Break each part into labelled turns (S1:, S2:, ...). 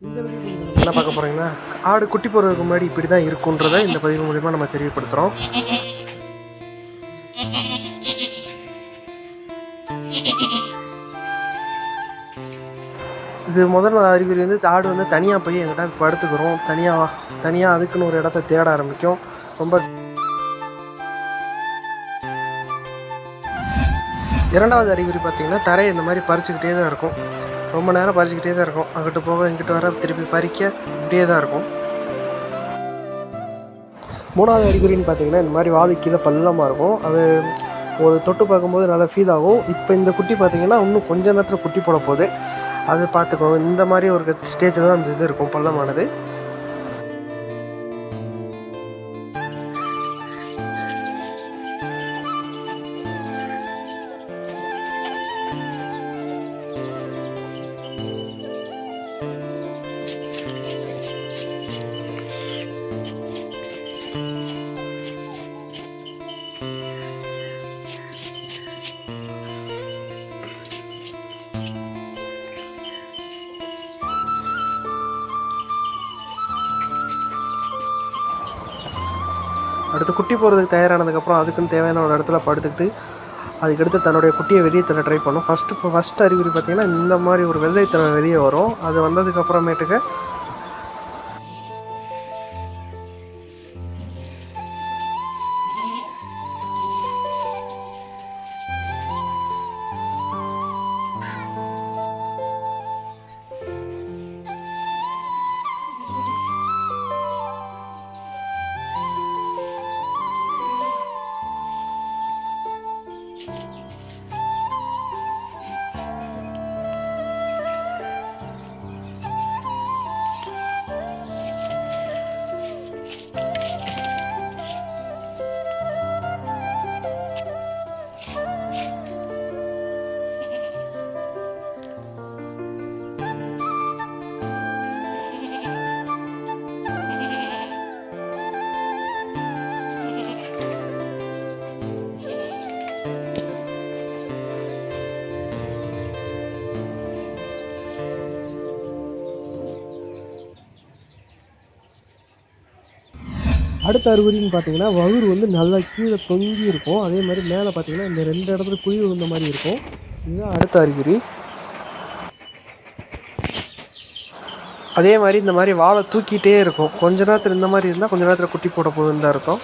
S1: இந்த வீடியோ என்ன பார்க்க போகிறீங்கன்னா, ஆடு குட்டி போடுறதுக்கு முன்னாடி இப்படி தான் இருக்குன்றதை இந்த பதிவு மூலிமா நம்ம தெரியப்படுத்துகிறோம். இது முதல் அறிகுறி வந்து ஆடு வந்து தனியாக போய் எங்கிட்ட படுத்துக்கிறோம். தனியாக அதுக்குன்னு ஒரு இடத்த தேட ஆரம்பிக்கும். ரொம்ப இரண்டாவது அறிகுறி பார்த்திங்கன்னா, தரையை இந்த மாதிரி பறிச்சுக்கிட்டே தான் இருக்கும். ரொம்ப நேரம் பறிச்சுக்கிட்டே தான் இருக்கும். அங்கிட்டு போக இங்கிட்டு வர திருப்பி பறிக்க இப்படியே தான் இருக்கும். மூணாவது அறிகுறின்னு பார்த்திங்கன்னா, இந்த மாதிரி வாழை கீழே பள்ளமாக இருக்கும். அது ஒரு தொட்டு பார்க்கும்போது நல்லா ஃபீல் ஆகும். இப்போ இந்த குட்டி பார்த்திங்கன்னா இன்னும் கொஞ்ச நேரத்தில் குட்டி போட போகுது. அது பார்த்துக்கோங்க. இந்த மாதிரி ஒரு ஸ்டேஜில் தான் அந்த இது இருக்கும், பள்ளமானது. அடுத்து குட்டி போகிறதுக்கு தயாரானதுக்கப்புறம் அதுக்குன்னு தேவையான ஒரு இடத்துல படுத்துக்கிட்டு அதுக்கடுத்து தன்னுடைய குட்டியை வெளியே தர ட்ரை பண்ணும். ஃபஸ்ட்டு அறிகுறி பார்த்திங்கன்னா இந்த மாதிரி ஒரு வெள்ளைத்தலை வெளியே வரும். அது வந்ததுக்கப்புறமேட்டுக்கு அடுத்த அறிகுறின்னு பார்த்தீங்கன்னா, வயிறு வந்து நல்லா கீழே தொங்கி இருக்கும். அதே மாதிரி மேலே பார்த்தீங்கன்னா இந்த 2 இடத்துல குழி விழுந்த மாதிரி இருக்கும். இதுதான் அடுத்த அறிகுறி. அதே மாதிரி இந்த மாதிரி வாலை தூக்கிட்டே இருக்கும். கொஞ்ச நேரத்தில் இந்த மாதிரி இருந்தால் கொஞ்ச நேரத்தில் குட்டி போட போகுதுன்னு தான் அர்த்தம்.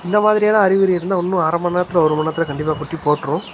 S1: இந்த மாதிரியான அறிகுறி இருந்தால் இன்னும் அரை மணி நேரத்தில் 1 மணி நேரத்தில் கண்டிப்பாக குட்டி போட்டுரும்.